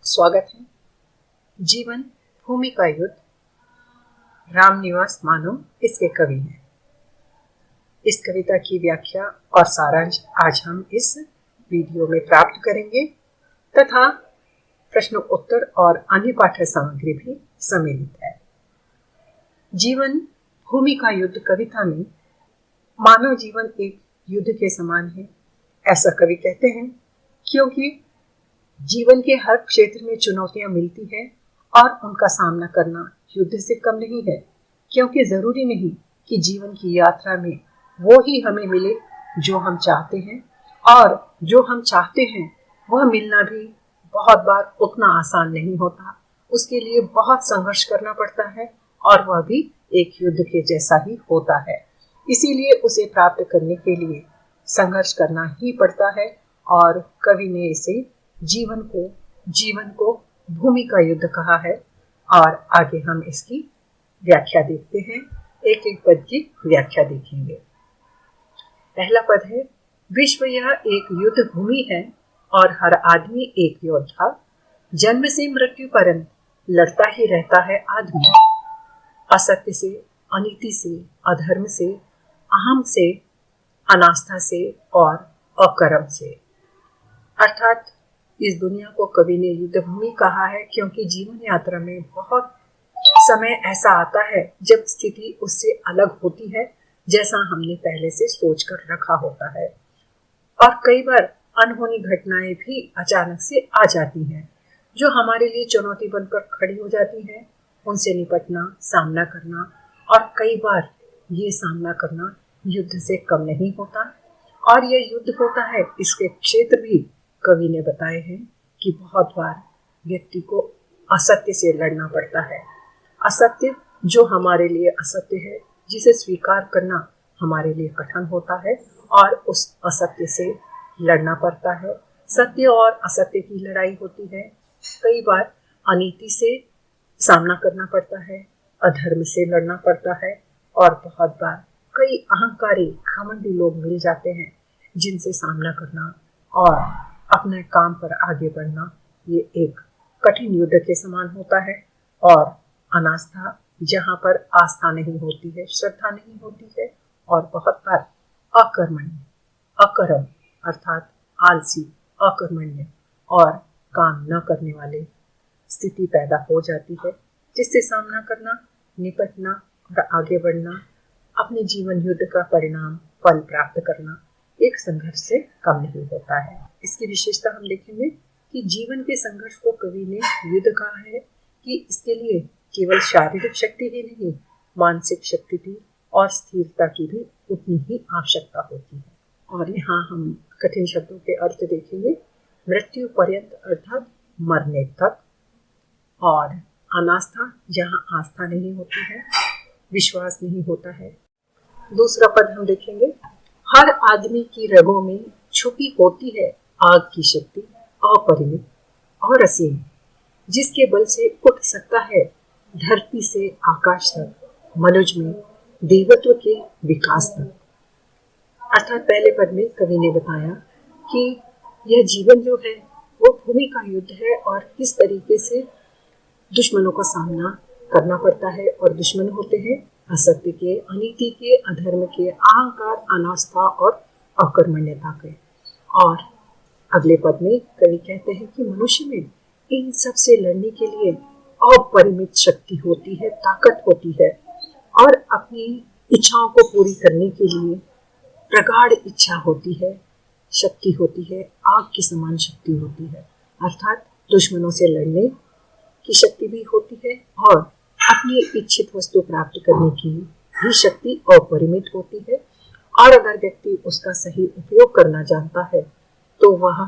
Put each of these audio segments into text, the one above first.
स्वागत है। जीवन भूमि का युद्ध, रामनिवास मानव इसके कवि हैं। इस कविता की व्याख्या और सारांश आज हम इस वीडियो में प्राप्त करेंगे तथा प्रश्न उत्तर और अन्य पाठ्य सामग्री भी सम्मिलित है। जीवन भूमि का युद्ध कविता में मानव जीवन एक युद्ध के समान है, ऐसा कवि कहते हैं, क्योंकि जीवन के हर क्षेत्र में चुनौतियां मिलती है और उनका सामना करना युद्ध से कम नहीं है, क्योंकि जरूरी नहीं कि जीवन की यात्रा में वो ही हमें मिले जो हम चाहते हैं, और जो हम चाहते हैं वह मिलना भी बहुत बार उतना आसान नहीं होता। उसके लिए बहुत संघर्ष करना पड़ता है और वह भी एक युद्ध के जैसा ही होता है। इसीलिए उसे प्राप्त करने के लिए संघर्ष करना ही पड़ता है और कवि ने इसे जीवन को भूमि का युद्ध कहा है। और आगे हम इसकी व्याख्या देखते हैं, एक एक पद की व्याख्या देखेंगे। पहला पद है, विश्व यह एक युद्ध भूमि है और हर आदमी एक योद्धा, जन्म से मृत्यु पर्यंत लड़ता ही रहता है आदमी, असत्य से, अनीति से, अधर्म से, अहम से, अनास्था से और अकर्म से। अर्थात इस दुनिया को कवि ने युद्ध भूमि कहा है, क्योंकि जीवन यात्रा में बहुत समय ऐसा आता है जब स्थिति उससे अलग होती है जैसा हमने पहले से सोच कर रखा होता है, और कई बार अनहोनी घटनाएं भी अचानक से आ जाती हैं जो हमारे लिए चुनौती बनकर खड़ी हो जाती हैं। उनसे निपटना, सामना करना, और कई बार ये सामना करना युद्ध से कम नहीं होता। और यह युद्ध होता है, इसके क्षेत्र भी कवि ने बताए हैं कि बहुत बार व्यक्ति को असत्य से लड़ना पड़ता है। असत्य जो हमारे लिए असत्य है, जिसे स्वीकार करना हमारे लिए कठिन होता है और उस असत्य से लड़ना पड़ता है। सत्य और असत्य की लड़ाई होती है। कई बार अनीति से सामना करना पड़ता है, अधर्म से लड़ना पड़ता है, और बहुत बार कई अहंकारी घमंडी लोग मिल जाते हैं जिनसे सामना करना और अपने काम पर आगे बढ़ना ये एक कठिन युद्ध के समान होता है। और अनास्था, जहाँ पर आस्था नहीं होती है, श्रद्धा नहीं होती है, और बहुत बार अकर्म अर्थात आलसी, अकर्मण्य और काम न करने वाले स्थिति पैदा हो जाती है, जिससे सामना करना, निपटना और आगे बढ़ना, अपने जीवन युद्ध का परिणाम, फल प्राप्त करना एक संघर्ष से कम नहीं होता है। इसकी विशेषता हम देखेंगे कि जीवन के संघर्ष को कवि ने युद्ध कहा है कि इसके लिए केवल शारीरिक शक्ति ही नहीं, मानसिक शक्ति भी और स्थिरता की भी उतनी ही आवश्यकता होती है। और यहाँ हम कठिन शब्दों के अर्थ देखेंगे। मृत्यु पर्यंत अर्थात मरने तक, और अनास्था जहाँ आस्था नहीं होती है, विश्वास नहीं होता है। दूसरा पद हम देखेंगे, हर आदमी की रगों में छुपी होती है आग की शक्ति, अपरिमित और असीम, जिसके बल से उठ सकता है धरती से आकाश तक, मनुज में देवत्व के विकास तक। अर्थात पहले पद में कवि ने बताया कि यह जीवन जो है वो भूमि का युद्ध है और किस तरीके से दुश्मनों का सामना करना पड़ता है। और दुश्मन होते हैं असत्य के, अनीति के, अधर्म के, अहंकार, अनास्था और अकर्मण्यता के। और अगले पद में कवि कहते हैं कि मनुष्य में इन सब से लड़ने के लिए अपरिमित शक्ति होती है, ताकत होती है, और अपनी इच्छाओं को पूरी करने के लिए प्रगाढ़ इच्छा होती है, शक्ति होती है, आग की समान शक्ति होती है। अर्थात दुश्मनों से लड़ने की शक्ति भी होती है और अपनी इच्छित वस्तु प्राप्त करने की भी शक्ति अपरिमित होती है। और अगर व्यक्ति उसका सही उपयोग करना जानता है तो वह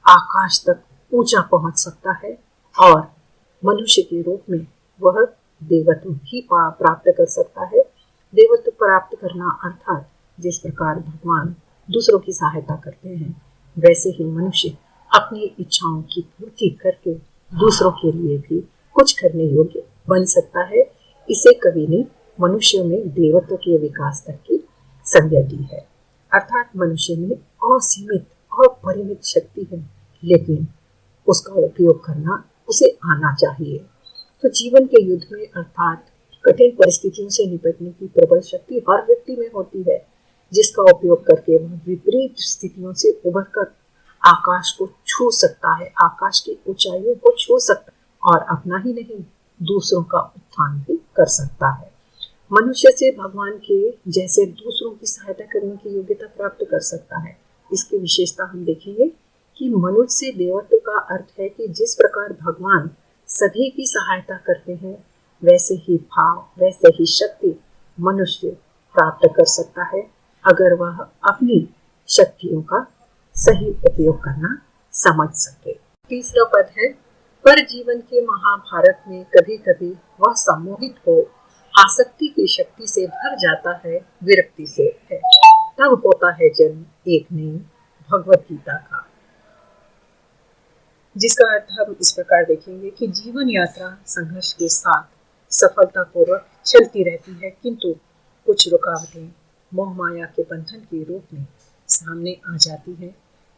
आकाश तक ऊंचा पहुंच सकता है और मनुष्य के रूप में वह देवत्व भी प्राप्त कर सकता है। देवत्व प्राप्त करना अर्थात जिस प्रकार भगवान दूसरों की सहायता करते हैं, वैसे ही मनुष्य अपनी इच्छाओं की पूर्ति करके दूसरों के लिए भी कुछ करने योग्य बन सकता है। इसे कवि ने मनुष्य में देवत्व के विकास तक की संज्ञा दी है। अर्थात मनुष्य में असीमित और परिमित शक्ति है, लेकिन उसका उपयोग करना उसे आना चाहिए। तो जीवन के युद्ध में अर्थात कठिन परिस्थितियों से निपटने की प्रबल शक्ति हर व्यक्ति में होती है, जिसका उपयोग करके वह विपरीत स्थितियों से उबरकर आकाश को छू सकता है, आकाश की ऊंचाइयों को छू सकता है और अपना ही नहीं दूसरों का उत्थान भी कर सकता है। मनुष्य से भगवान के जैसे दूसरों की सहायता करने की योग्यता प्राप्त कर सकता है। इसकी विशेषता हम देखेंगे कि मनुष्य से देवत्व का अर्थ है कि जिस प्रकार भगवान सभी की सहायता करते हैं, वैसे ही भाव, वैसे ही शक्ति मनुष्य प्राप्त कर सकता है, अगर वह अपनी शक्तियों का सही उपयोग करना समझ सके। तीसरा पद है, पर जीवन के महाभारत में कभी कभी वह सम्मोहित हो आसक्ति की शक्ति से भर जाता है, विरक्ति से है, तब होता है जन्म एक नई भगवत गीता का। जिसका अर्थ हम इस प्रकार देखेंगे कि जीवन यात्रा संघर्ष के साथ सफलतापूर्वक चलती रहती है, किंतु कुछ रुकावटें मोह माया के बंधन के रूप में सामने आ जाती है,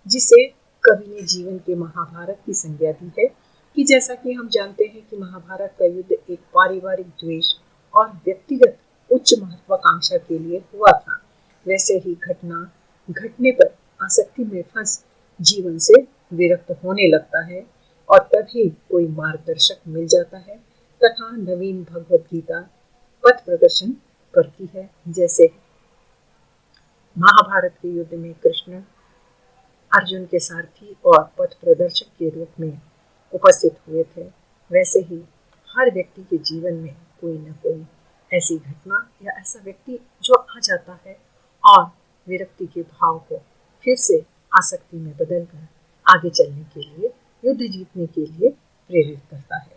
जिसे कवि ने जीवन के महाभारत की संज्ञा दी है। कि जैसा कि हम जानते हैं कि महाभारत का युद्ध एक पारिवारिक द्वेष और व्यक्तिगत उच्च महत्वाकांक्षा के लिए हुआ था, वैसे ही घटना घटने पर आसक्ति में फंस जीवन से विरक्त होने लगता है और तभी कोई मार्गदर्शक मिल जाता है तथा नवीन भगवत गीता पथ प्रदर्शन करती है। जैसे महाभारत के युद्ध में कृष्ण अर्जुन के सारथी और पथ प्रदर्शक के रूप में उपस्थित हुए थे, वैसे ही हर व्यक्ति के जीवन में कोई न कोई ऐसी घटना या ऐसा व्यक्ति जो आ जाता है और विरक्ति के भाव को फिर से आसक्ति में बदलकर आगे चलने के लिए, युद्ध जीतने के लिए प्रेरित करता है।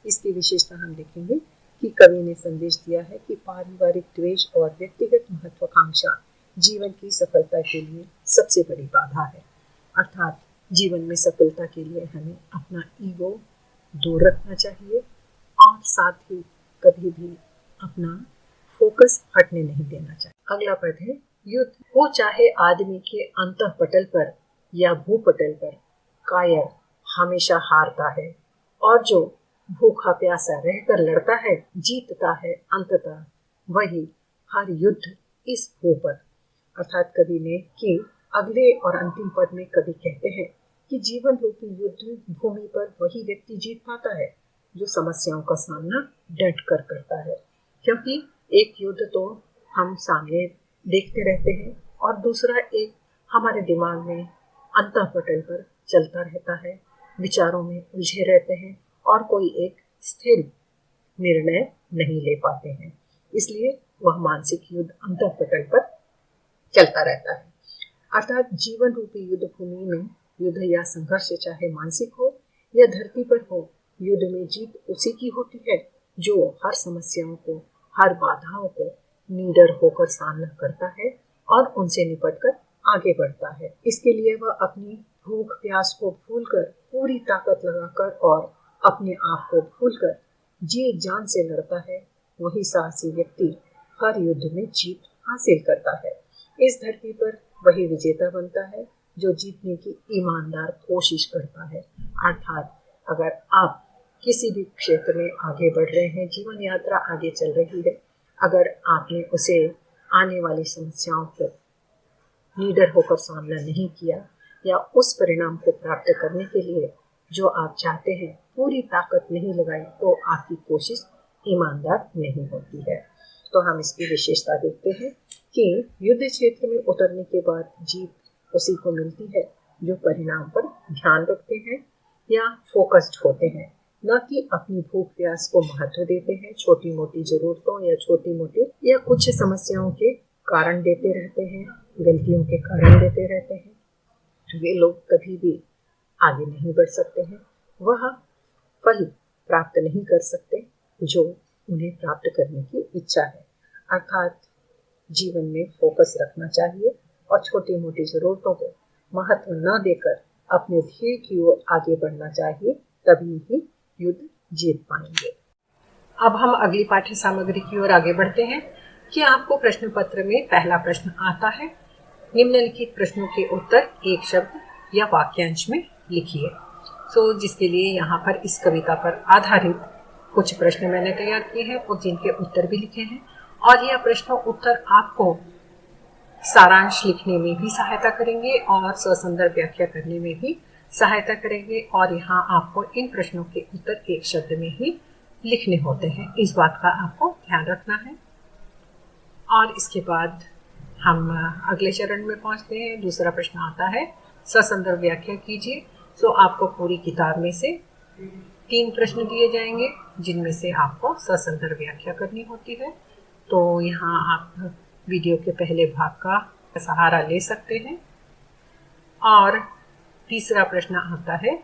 इसकी विशेषता हम देखेंगे कि कवि ने संदेश दिया है कि पारिवारिक द्वेष और व्यक्तिगत महत्वाकांक्षा जीवन की सफलता के लिए सबसे बड़ी बाधा है। अर्थात जीवन में सफलता के लिए हमें अपना ईगो दूर रखना चाहिए और साथ ही कभी भी अपना फोकस हटने नहीं देना चाहिए। अगला पद है, युद्ध हो चाहे आदमी के अंतःपटल पर या भूपटल पर, कायर हमेशा हारता है और जो भूखा प्यासा रहकर लड़ता है जीतता है अंततः वही हर युद्ध इस भू पर। अर्थात कवि ने कि अगले और अंतिम पद में कवि कहते हैं कि जीवन रूपी युद्ध भूमि पर वही व्यक्ति जीत पाता है जो समस्याओं का सामना डट कर करता है, क्योंकि एक युद्ध तो हम सामने देखते रहते हैं और दूसरा एक हमारे दिमाग में अंतःपटल पर चलता रहता है, विचारों में उलझे रहते हैं और कोई एक स्थिर निर्णय नहीं ले पाते हैं। इसलिए वह मानसिक युद्ध अंतःपटल पर चलता रहता है। अर्थात जीवन रूपी युद्ध भूमि में युद्ध या संघर्ष चाहे मानसिक हो या धरती पर हो, युद्ध में जीत उसी की होती है जो हर समस्याओं को, हर बाधाओं को निडर होकर सामना करता है और उनसे निपटकर आगे बढ़ता है। इसके लिए वह अपनी भूख प्यास को भूलकर, पूरी ताकत लगाकर और अपने आप को भूलकर जी जान से लड़ता है। वही साहसी व्यक्ति हर युद्ध में जीत हासिल करता है। इस धरती पर वही विजेता बनता है जो जीतने की ईमानदार कोशिश करता है। अर्थात अगर आप किसी भी क्षेत्र में आगे बढ़ रहे हैं, जीवन यात्रा आगे चल रही है, अगर आपने उसे आने वाली समस्याओं को निडर होकर सामना नहीं किया या उस परिणाम को प्राप्त करने के लिए जो आप चाहते हैं पूरी ताकत नहीं लगाई, तो आपकी कोशिश ईमानदार नहीं होती है। तो हम इसकी विशेषता देखते हैं कि युद्ध क्षेत्र में उतरने के बाद जीत उसी को मिलती है जो परिणाम पर ध्यान रखते हैं या फोकस्ड होते हैं, न कि अपनी भूख प्यास को महत्व देते हैं, छोटी मोटी जरूरतों या छोटी मोटी या कुछ समस्याओं के कारण देते रहते हैं, गलतियों के कारण देते रहते हैं। वे लोग कभी भी आगे नहीं बढ़ सकते हैं, वह फल प्राप्त नहीं कर सकते जो उन्हें प्राप्त करने की इच्छा है। अर्थात जीवन में फोकस रखना चाहिए और छोटी मोटी जरूरतों को महत्व न देकर अपने ध्येय की ओर आगे बढ़ना चाहिए, तभी ही युद्ध जीत पाएंगे। अब हम अगली पाठ्य सामग्री की ओर आगे बढ़ते हैं कि आपको प्रश्न पत्र में पहला प्रश्न आता है। निम्नलिखित प्रश्नों के उत्तर एक शब्द या वाक्यांश में लिखिए। जिसके लिए यहाँ पर इस कविता पर आधारित कुछ प्रश्न मैंने तैयार किए हैं और जिनके उत्तर भी लिखे हैं, और यह प्रश्न उत्तर आपको सारांश लिखने में भी सहायता करेंगे और ससंदर्भ व्याख्या करने में भी सहायता करेंगे। और यहाँ आपको इन प्रश्नों के उत्तर एक शब्द में ही लिखने होते हैं, इस बात का आपको ध्यान रखना है। और इसके बाद हम अगले चरण में पहुंचते हैं। दूसरा प्रश्न आता है ससंदर्भ व्याख्या कीजिए। आपको पूरी किताब में से 3 प्रश्न दिए जाएंगे जिनमें से आपको ससंदर्भ व्याख्या करनी होती है। तो यहाँ आप वीडियो के पहले भाग का सहारा ले सकते हैं। और तीसरा प्रश्न आता है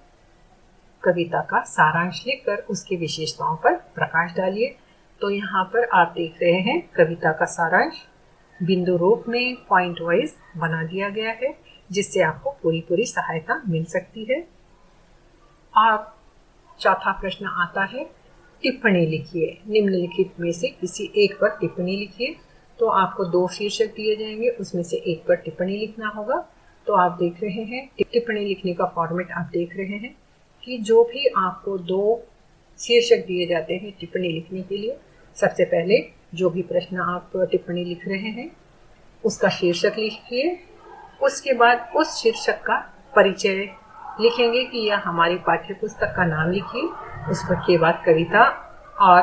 कविता का सारांश लिखकर उसकी विशेषताओं पर प्रकाश डालिए। तो यहाँ पर आप देख रहे हैं कविता का सारांश बिंदु रूप में पॉइंट वाइज बना दिया गया है, जिससे आपको पूरी सहायता मिल सकती है। और चौथा प्रश्न आता है टिप्पणी लिखिए। निम्नलिखित में से किसी एक पर टिप्पणी लिखिए। तो आपको 2 शीर्षक दिए जाएंगे, उसमें से एक पर टिप्पणी लिखना होगा। तो आप देख रहे हैं टिप्पणी लिखने का फॉर्मेट आप देख रहे हैं कि जो भी आपको 2 शीर्षक दिए जाते हैं टिप्पणी लिखने के लिए, सबसे पहले जो भी प्रश्न आप टिप्पणी लिख रहे हैं उसका शीर्षक लिखिए। उसके बाद उस शीर्षक का परिचय लिखेंगे कि यह हमारी पाठ्य पुस्तक का नाम लिखिए। उसके बाद कविता और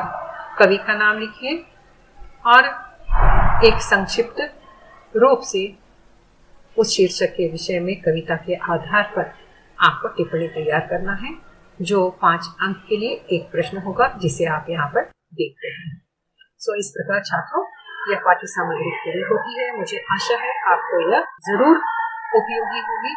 कवि का नाम लिखिए और एक संक्षिप्त रूप से उस शीर्षक के विषय में कविता के आधार पर आपको टिप्पणी तैयार करना है, जो 5 अंक के लिए एक प्रश्न होगा जिसे आप यहाँ पर देखते हैं। इस प्रकार छात्रों यह पाठ्य सामग्री पूरी होती है। मुझे आशा है आपको यह जरूर उपयोगी होगी।